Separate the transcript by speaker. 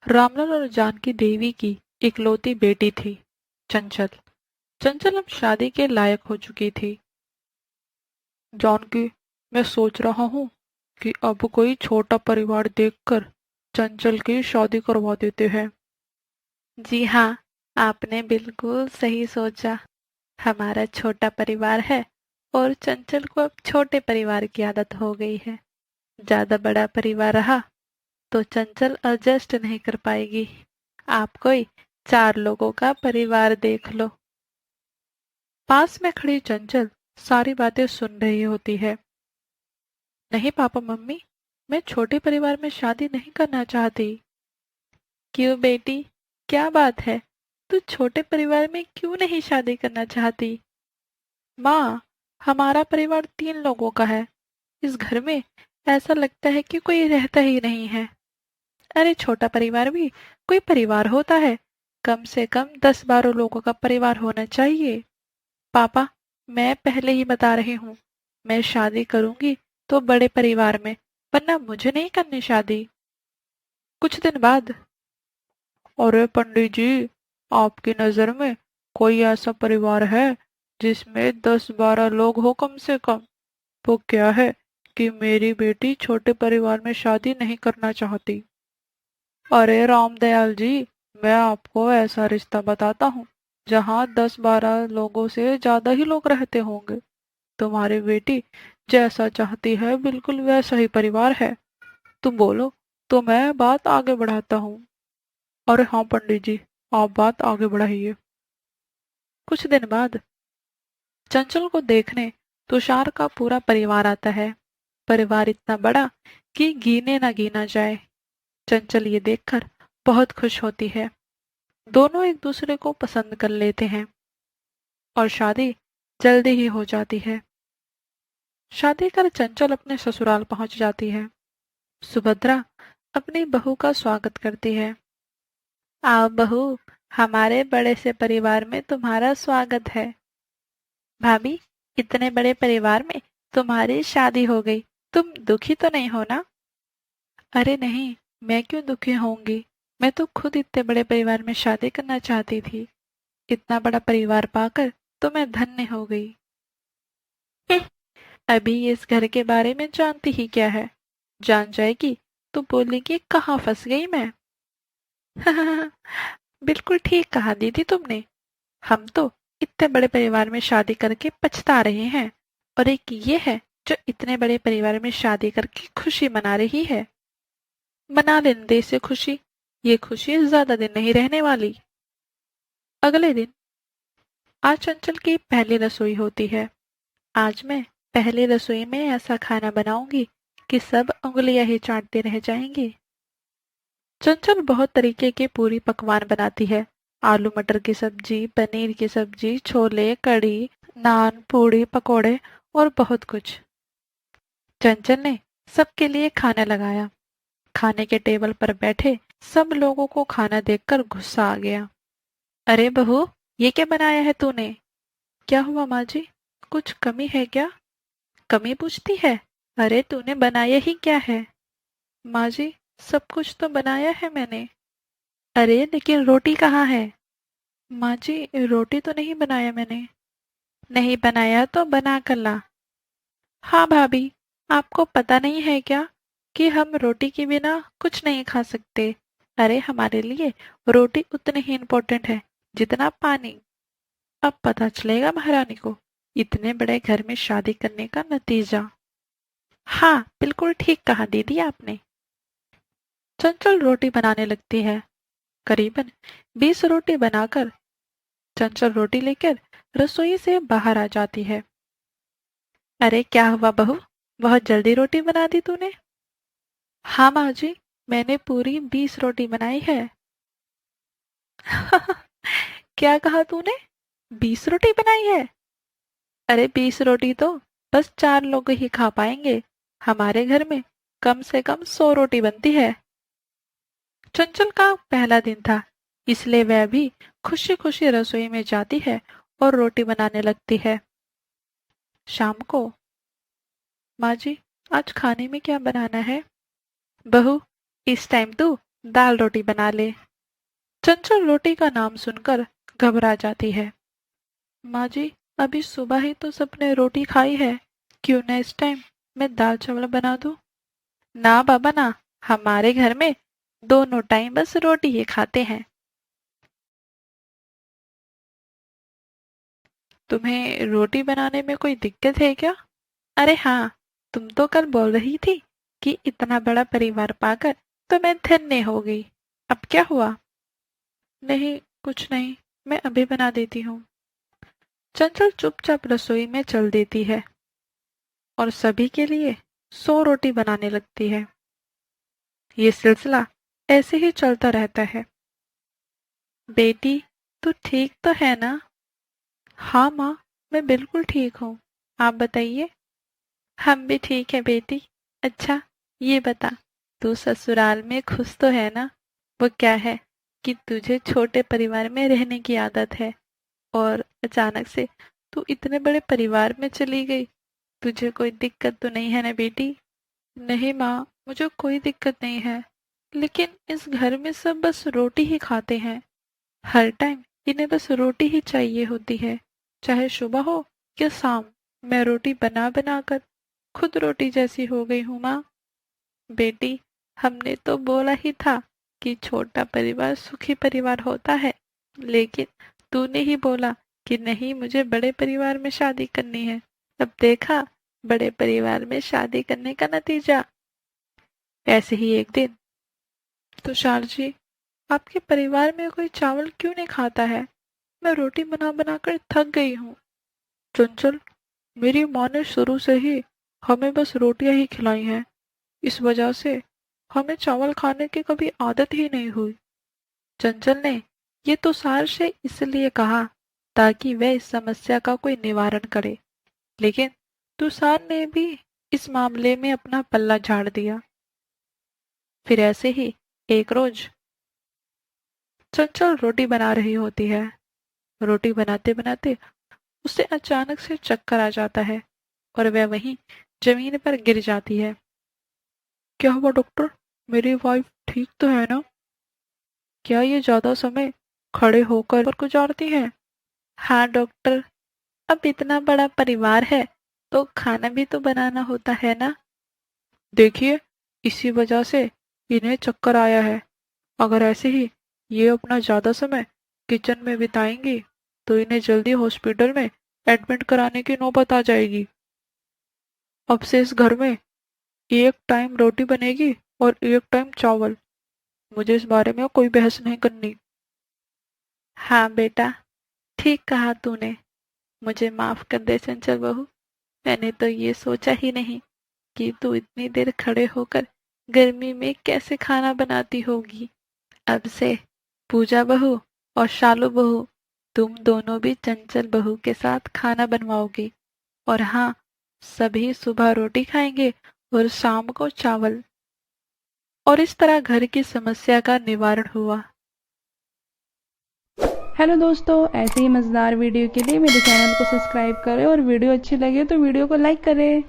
Speaker 1: रामलाल और जानकी देवी की इकलौती बेटी थी, चंचल। चंचल अब शादी के लायक हो चुकी थी। जानकी, मैं सोच रहा हूँ कि अब कोई छोटा परिवार देखकर चंचल की शादी करवा देते हैं। जी हाँ, आपने बिल्कुल सही सोचा। हमारा छोटा परिवार है और चंचल को अब छोटे परिवार की आदत हो गई है। ज्यादा बड़ा परिवार रहा तो चंचल एडजस्ट नहीं कर पाएगी। आप कोई 4 लोगों का परिवार देख लो। पास में खड़ी चंचल सारी बातें सुन रही होती है। नहीं पापा मम्मी, मैं छोटे परिवार में शादी नहीं करना चाहती। क्यों बेटी, क्या बात है? तू छोटे परिवार में क्यों नहीं शादी करना चाहती? माँ, हमारा परिवार 3 लोगों का है। इस घर में ऐसा लगता है कि कोई रहता ही नहीं है। अरे छोटा परिवार भी कोई परिवार होता है। कम से कम 10-12 लोगों का परिवार होना चाहिए। पापा, मैं पहले ही बता रही हूँ, मैं शादी करूंगी तो बड़े परिवार में, वरना मुझे नहीं करनी शादी। कुछ दिन बाद, अरे पंडित जी, आपकी नजर में कोई ऐसा परिवार है जिसमें 10-12 लोग हो कम से कम? वो क्या है कि मेरी बेटी छोटे परिवार में शादी नहीं करना चाहती। अरे रामदयाल जी, मैं आपको ऐसा रिश्ता बताता हूँ जहाँ 10-12 लोगों से ज्यादा ही लोग रहते होंगे। तुम्हारी बेटी जैसा चाहती है बिल्कुल वैसा ही परिवार है। तुम बोलो तो मैं बात आगे बढ़ाता हूँ। अरे हाँ पंडित जी, आप बात आगे बढ़ाइए। कुछ दिन बाद चंचल को देखने तुषार का पूरा परिवार आता है। परिवार इतना बड़ा कि गिने ना गिना जाए। चंचल ये देखकर बहुत खुश होती है। दोनों एक दूसरे को पसंद कर लेते हैं और शादी जल्दी ही हो जाती है। शादी कर चंचल अपने ससुराल पहुंच जाती है। सुभद्रा अपनी बहू का स्वागत करती है। आओ बहू, हमारे बड़े से परिवार में तुम्हारा स्वागत है। भाभी, इतने बड़े परिवार में तुम्हारी शादी हो गई, तुम दुखी तो नहीं हो ना? अरे नहीं, मैं क्यों दुखी होंगी? मैं तो खुद इतने बड़े परिवार में शादी करना चाहती थी। इतना बड़ा परिवार पाकर तो मैं धन्य हो गई। अभी इस घर के बारे में जानती ही क्या है? जान जाएगी तो बोलेगी कहाँ फंस गई मैं। बिल्कुल ठीक कहा दीदी तुमने। हम तो इतने बड़े परिवार में शादी करके पछता रहे हैं, और एक ये है जो इतने बड़े परिवार में शादी करके खुशी मना रही है। मना लेने दे इसे खुशी। ये खुशी ज्यादा दिन नहीं रहने वाली। अगले दिन, आज चंचल की पहली रसोई होती है। आज मैं पहली रसोई में ऐसा खाना बनाऊंगी कि सब उंगलियां ही चाटते रह जाएंगी। चंचल बहुत तरीके के पूरी पकवान बनाती है। आलू मटर की सब्जी, पनीर की सब्जी, छोले, कढ़ी, नान, पूड़ी, पकोड़े और बहुत कुछ। चंचल ने सबके लिए खाना लगाया। खाने के टेबल पर बैठे सब लोगों को खाना देखकर गुस्सा आ गया। अरे बहू, ये क्या बनाया है तूने? क्या हुआ माँ जी? कुछ कमी है क्या? कमी पूछती है? अरे तूने बनाया ही क्या है? माँ जी, सब कुछ तो बनाया है मैंने। अरे लेकिन रोटी कहाँ है? माँ जी, रोटी तो नहीं बनाया मैंने। नहीं बनाया तो बना कर ला। हाँ भाभी, आपको पता नहीं है क्या कि हम रोटी के बिना कुछ नहीं खा सकते। अरे हमारे लिए रोटी उतनी ही इम्पोर्टेंट है जितना पानी। अब पता चलेगा महारानी को इतने बड़े घर में शादी करने का नतीजा। हाँ, बिल्कुल ठीक कहा दीदी आपने। चंचल रोटी बनाने लगती है। करीबन 20 रोटी बनाकर चंचल रोटी लेकर रसोई से बाहर आ जाती है। अरे क्या हुआ बहू, बहुत जल्दी रोटी बना दी तूने? हाँ माँ जी, मैंने पूरी 20 रोटी बनाई है। क्या कहा तूने? 20 रोटी बनाई है? अरे 20 रोटी तो बस 4 लोग ही खा पाएंगे। हमारे घर में कम से कम 100 रोटी बनती है। चंचल का पहला दिन था, इसलिए वह भी खुशी खुशी रसोई में जाती है और रोटी बनाने लगती है। शाम को, माँ जी, आज खाने में क्या बनाना है? बहू, इस टाइम तू दाल रोटी बना ले। चंचल रोटी का नाम सुनकर घबरा जाती है। माँ जी, अभी सुबह ही तो सबने रोटी खाई है, क्यों न इस टाइम मैं दाल चावल बना दूं? ना बाबा ना, हमारे घर में दोनों टाइम बस रोटी ही खाते हैं। तुम्हें रोटी बनाने में कोई दिक्कत है क्या? अरे हाँ, तुम तो कल बोल रही थी कि इतना बड़ा परिवार पाकर तो मैं धन्य हो गई। अब क्या हुआ? नहीं, कुछ नहीं, मैं अभी बना देती हूँ। चंचल चुपचाप रसोई में चल देती है और सभी के लिए 100 रोटी बनाने लगती है। ये सिलसिला ऐसे ही चलता रहता है। बेटी, तू ठीक तो है ना? हाँ माँ, मैं बिल्कुल ठीक हूँ। आप बताइए। हम भी ठीक है बेटी। अच्छा, ये बता, तू ससुराल में खुश तो है ना? वो क्या है कि तुझे छोटे परिवार में रहने की आदत है और अचानक से तू इतने बड़े परिवार में चली गई। तुझे कोई दिक्कत तो नहीं है ना बेटी? नहीं माँ, मुझे कोई दिक्कत नहीं है, लेकिन इस घर में सब बस रोटी ही खाते हैं। हर टाइम इन्हें बस रोटी ही चाहिए होती है, चाहे सुबह हो या शाम। मैं रोटी बना बना कर खुद रोटी जैसी हो गई हूँ माँ। बेटी, हमने तो बोला ही था कि छोटा परिवार सुखी परिवार होता है, लेकिन तूने ही बोला कि नहीं, मुझे बड़े परिवार में शादी करनी है। अब देखा बड़े परिवार में शादी करने का नतीजा। ऐसे ही एक दिन, तुषार जी, आपके परिवार में कोई चावल क्यों नहीं खाता है? मैं रोटी बना बना कर थक गई हूँ। चंचल, मेरी माँ ने शुरू से ही हमें बस रोटियां ही खिलाई हैं। इस वजह से हमें चावल खाने की कभी आदत ही नहीं हुई। चंचल ने ये तुषार से इसलिए कहा ताकि वह इस समस्या का कोई निवारण करे, लेकिन तुषार ने भी इस मामले में अपना पल्ला झाड़ दिया। फिर ऐसे ही एक रोज चंचल रोटी बना रही होती है। रोटी बनाते बनाते उसे अचानक से चक्कर आ जाता है और वह वहीं जमीन पर गिर जाती है। क्या हुआ डॉक्टर? मेरी वाइफ ठीक तो है ना? क्या ये ज्यादा समय खड़े होकर गुजारती हैं? हाँ डॉक्टर, अब इतना बड़ा परिवार है तो खाना भी तो बनाना होता है ना। देखिए, इसी वजह से इन्हें चक्कर आया है। अगर ऐसे ही ये अपना ज्यादा समय किचन में बिताएंगी तो इन्हें जल्दी हॉस्पिटल में एडमिट कराने की नौबत आ जाएगी। अब से इस घर में एक टाइम रोटी बनेगी और एक टाइम चावल। मुझे इस बारे में कोई बहस नहीं करनी। हाँ बेटा, ठीक कहा तूने। मुझे माफ कर दे चंचल बहू। मैंने तो ये सोचा ही नहीं कि तू इतनी देर खड़े होकर गर्मी में कैसे खाना बनाती होगी। अब से पूजा बहू और शालू बहू, तुम दोनों भी चंचल बहू के साथ खाना बनवाओगी। और हाँ, सभी सुबह रोटी खाएंगे और शाम को चावल। और इस तरह घर की समस्या का निवारण हुआ।
Speaker 2: हेलो दोस्तों, ऐसे ही मज़ेदार वीडियो के लिए मेरे चैनल को सब्सक्राइब करें और वीडियो अच्छी लगे तो वीडियो को लाइक करें।